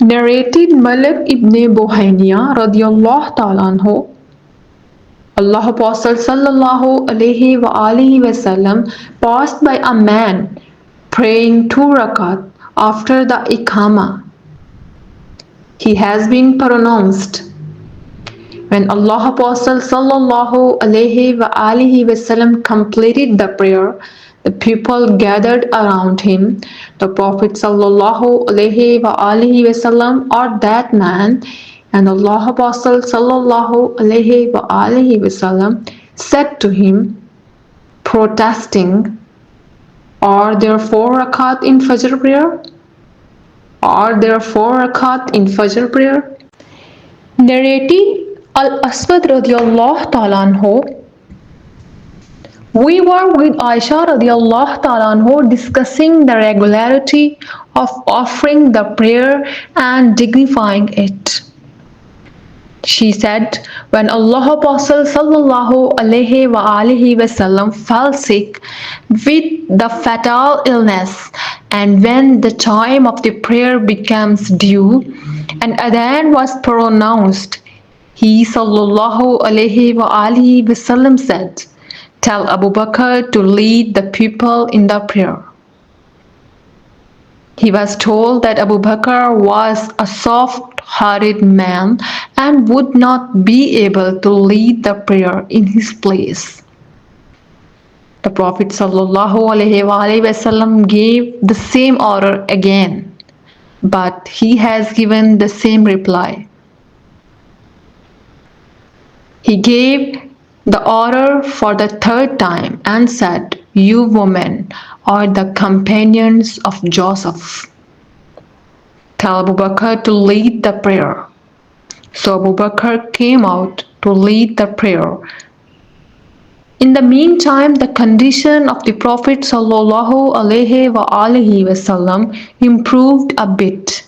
Narrated Malik ibn Buhayniya radiyallahu ta'ala anhu, Allah Apostle sallallahu alayhi wa alihi wasallam passed by a man praying 2 rakat after the Iqama. He has been pronounced. When Allah Apostle sallallahu alayhi wa alihi wasallam completed the prayer, the people gathered around him. The Prophet sallallahu alayhi wa alihi wasallam or that man and Allah Apostle sallallahu alayhi wa alihi wasallam said to him, protesting, are there 4 rakat in Fajr prayer? Are there 4 rakat in Fajr prayer? Narrated Al-Aswad radiallahu ta'ala anhu, we were with Aisha radiallahu ta'ala anhu discussing the regularity of offering the prayer and dignifying it. She said, when Allah Apostle sallallahu alayhi wa alihi wasallam fell sick with the fatal illness, and when the time of the prayer becomes due and adhan was pronounced, he sallallahu alayhi wa alihi wasallam said, tell Abu Bakr to lead the people in the prayer. He was told that Abu Bakr was a soft-hearted man and would not be able to lead the prayer in his place. The Prophet ﷺ gave the same order again, but he has given the same reply. He gave the order for the 3rd time and said, you women are the companions of Joseph. Tell Abu Bakr to lead the prayer. So Abu Bakr came out to lead the prayer. In the meantime, the condition of the Prophet ﷺ improved a bit,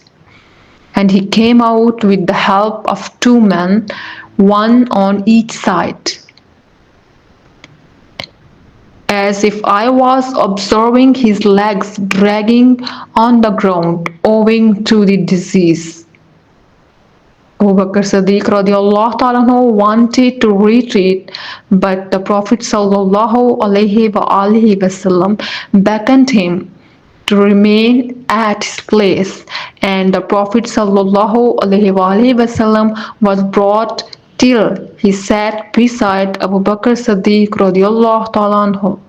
and he came out with the help of 2 men, one on each side. As if I was observing his legs dragging on the ground owing to the disease. Abu Bakr Siddiq radiallahu ta'ala wanted to retreat, but the Prophet sallallahu alayhi wasallam beckoned him to remain at his place, and the Prophet sallallahu alayhi wasallam was brought till he sat beside Abu Bakr Siddiq radiallahu ta'ala anhu.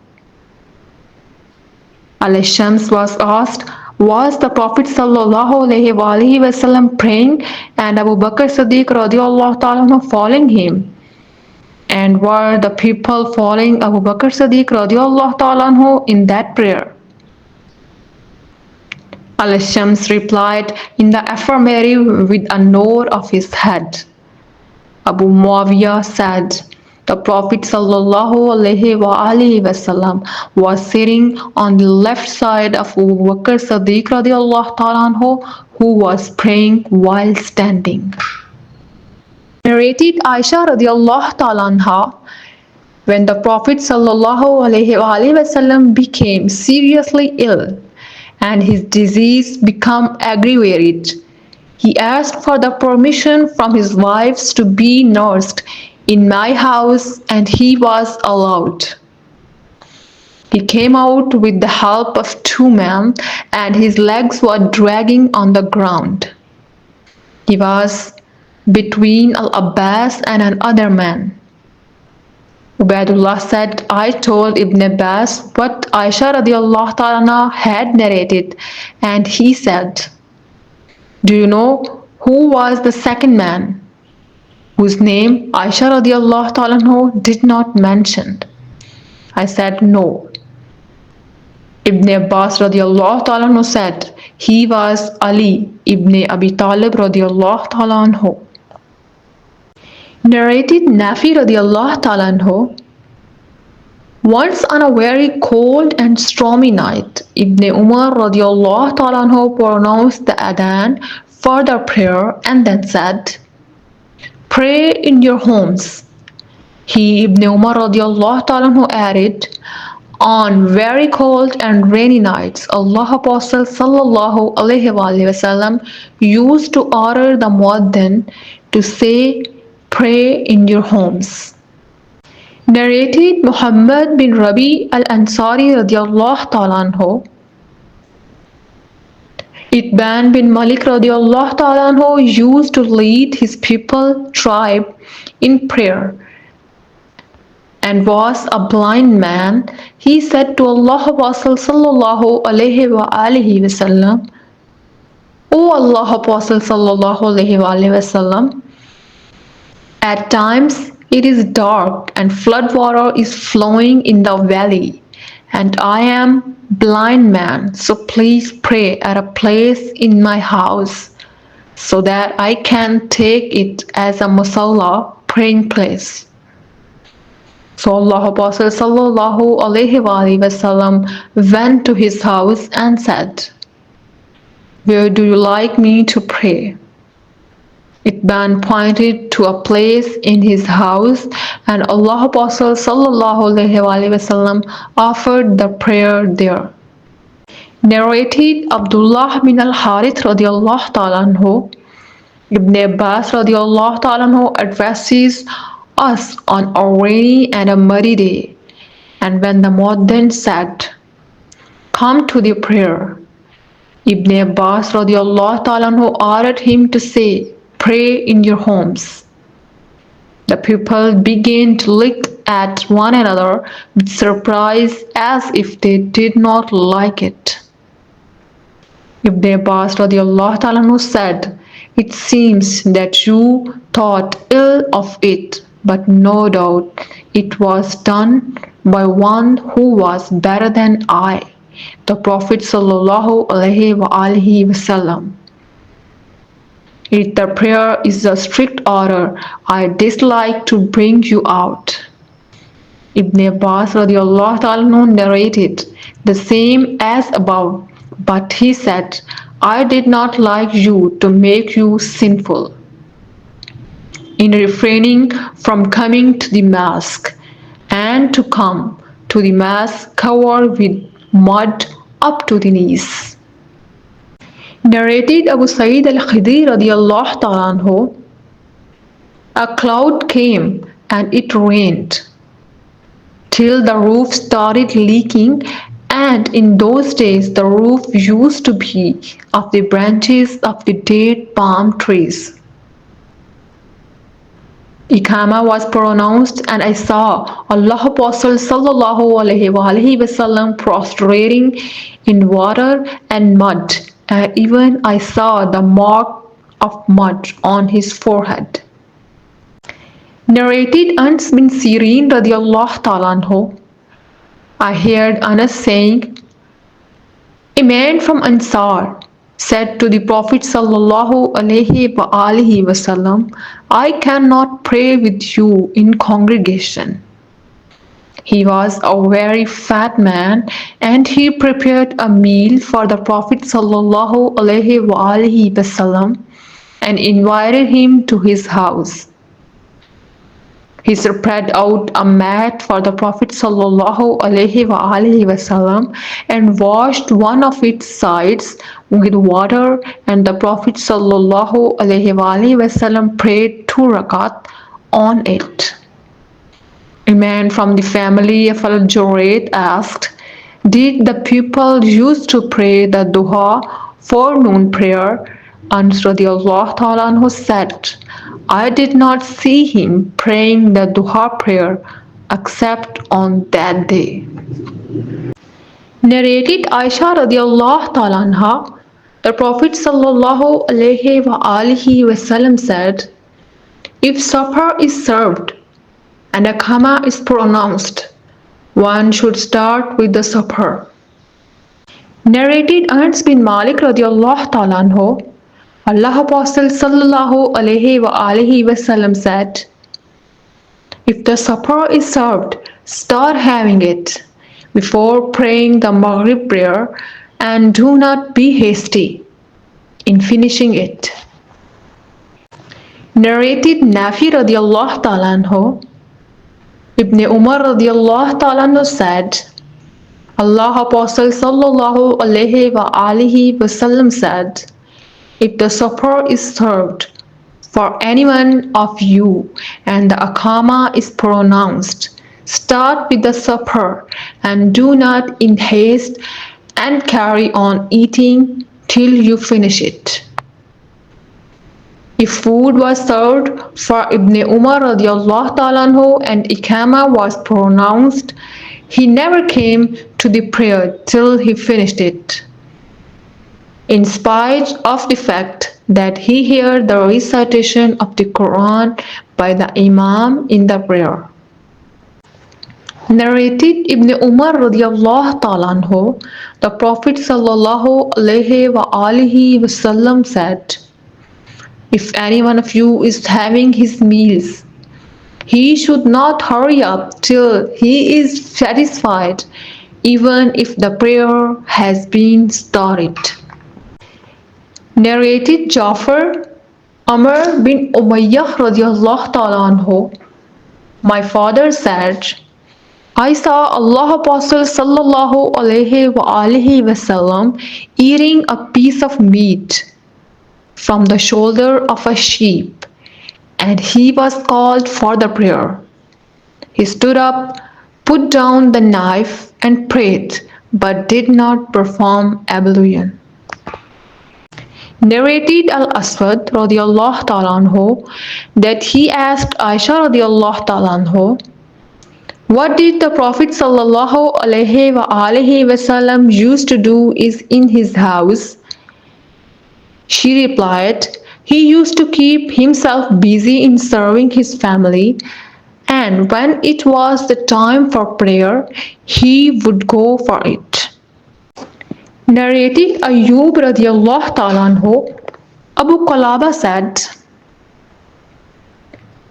Al-Shams was asked, was the Prophet sallallahu alayhi wasallam praying and Abu Bakr Siddiq radiallahu ta'ala anhu following him? And were the people following Abu Bakr Siddiq radiallahu ta'ala anhu in that prayer? Al-Shams replied in the affirmative with a nod of his head. Abu Muawiyah said, the Prophet ﷺ was sitting on the left side of Abu Bakr Siddiq radiallahu ta'ala anhu, who was praying while standing. Narrated Aisha radiallahu ta'ala anha, when the Prophet ﷺ became seriously ill and his disease became aggravated, he asked for the permission from his wives to be nursed in my house, and he was allowed. He came out with the help of 2 men, and his legs were dragging on the ground. He was between Al-Abbas and another man. Ubaidullah said, I told Ibn Abbas what Aisha radiallahu ta'ala had narrated, and he said, do you know who was the second man, whose name Aisha radiallahu ta'ala did not mention? I said, no. Ibn Abbas radiallahu ta'ala said, he was Ali ibn Abi Talib radiallahu ta'ala anhu. Narrated Nafi radiallahu ta'ala anhu, once on a very cold and stormy night, Ibn Umar radiallahu ta'ala anhu pronounced the adhan for the prayer and then said, pray in your homes. He, Ibn Umar radiallahu ta'ala anhu, added, On very cold and rainy nights, Allah Apostle sallallahu alaihi wasallam used to order the muaddin to say, "Pray in your homes." Narrated Muhammad bin Rabi al-Ansari radiyallahu ta'ala anhu, Itban bin Malik radiallahu ta'ala anhu used to lead his people tribe in prayer and was a blind man. He said to Allah Apostle sallallahu alaihi wa alihi wasallam, "O Allah Apostle sallallahu alaihi wa alihi wasallam, at times it is dark and flood water is flowing in the valley, and I am blind man, so please pray at a place in my house so that I can take it as a musalla praying place." So Allah Apostle sallallahu alaihi wasallam went to his house and said, "Where do you like me to pray?" Itban pointed to a place in his house, and Allah Apostle sallallahu alaihi wasallam offered the prayer there. Narrated Abdullah bin al-Harith radiallahu ta'ala anhu, Ibn Abbas radiallahu ta'ala anhu addresses us on a rainy and a muddy day, and when the muaddin said, "Come to the prayer," Ibn Abbas radiallahu ta'ala anhu ordered him to say, "Pray in your homes." The people began to look at one another with surprise as if they did not like it. Ibn Abbas radiallahu ta'ala anhu said, "It seems that you thought ill of it, but no doubt it was done by one who was better than I, the Prophet sallallahu alaihi wasallam. If the prayer is a strict order, I dislike to bring you out." Ibn Abbas radiallahu ta'ala anhu narrated the same as above, but he said, "I did not like you to make you sinful in refraining from coming to the mosque, and to come to the mosque covered with mud up to the knees." Narrated Abu Sa'id al-Khudri radiallahu ta'ala anhu, "A cloud came and it rained till the roof started leaking, and in those days the roof used to be of the branches of the dead palm trees. Iqama was pronounced, and I saw Allah Apostle sallallahu alaihi wasallam prostrating in water and mud, and even I saw the mark of mud on his forehead." Narrated Anas bin Sirin radiallahu ta'ala anhu, I heard Anas saying, "A man from Ansar said to the Prophet sallallahu alaihi wasallam, I cannot pray with you in congregation." He was a very fat man, and he prepared a meal for the Prophet sallallahu alaihi wasallam and invited him to his house. He spread out a mat for the Prophet sallallahu alaihi wasallam and washed one of its sides with water, and the Prophet sallallahu alaihi wasallam prayed 2 rakat on it. A man from the family of al-Jurayt asked, "Did the people used to pray the duha forenoon prayer?" Anas radiallahu ta'ala anhu said, "I did not see him praying the duha prayer except on that day." Narrated Aisha radiallahu ta'ala anha, the Prophet sallallahu alaihi wasallam said, "If supper is served and a Iqama is pronounced, one should start with the supper." Narrated Anas bin Malik radiallahu ta'ala anhu, Allah Apostle sallallahu alaihi wasallam said, "If the supper is served, start having it before praying the Maghrib prayer, and do not be hasty in finishing it." Narrated Nafi radiallahu ta'ala anhu, Ibn Umar radiallahu ta'ala anhu said, Allah Apostle sallallahu alaihi wa alihi wasallam said, if the supper is served for anyone of you and the akama is pronounced, start with the supper and do not in haste and carry on eating till you finish it. If food was served for Ibn Umar radiallahu ta'ala anhu and ikama was pronounced, he never came to the prayer till he finished it, in spite of the fact that he heard the recitation of the Quran by the Imam in the prayer. Narrated Ibn Umar radiallahu ta'ala anhu, the Prophet sallallahu alaihi wa alihi wasallam said, if any one of you is having his meals, he should not hurry up till he is satisfied, even if the prayer has been started. Narrated Jafar Amr bin Umayyah radiallahu ta'ala anhu, my father said, I saw Allah Apostle sallallahu alaihi wa alihi wasallam eating a piece of meat from the shoulder of a sheep, and he was called for the prayer. He stood up, put down the knife and prayed, but did not perform ablution. Narrated al-Aswad radiallahu ta'ala anhu that he asked Aisha radiallahu ta'ala anhu, what did the Prophet sallallahu alaihi wa alihi wasallam used to do is in his house? She replied, he used to keep himself busy in serving his family, and when it was the time for prayer, he would go for it. Narrated Ayyub radiallahu ta'ala anhu, Abu Qalaba said,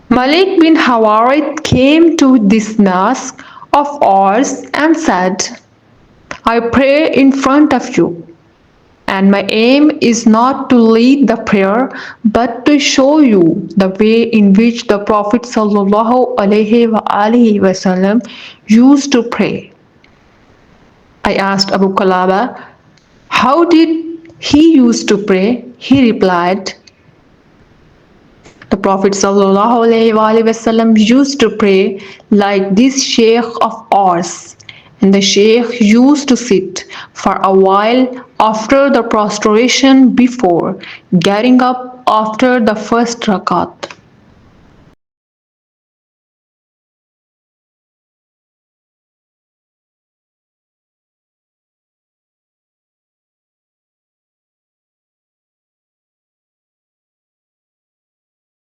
Malik bin Hawarit came to this mosque of ours and said, I pray in front of you, and my aim is not to lead the prayer but to show you the way in which the Prophet sallallahu alaihi wasallam used to pray. I asked Abu Qalaba, how did he used to pray? He replied, the Prophet ﷺ used to pray like this sheikh of ours, and the sheikh used to sit for a while after the prostration before getting up after the first rakat.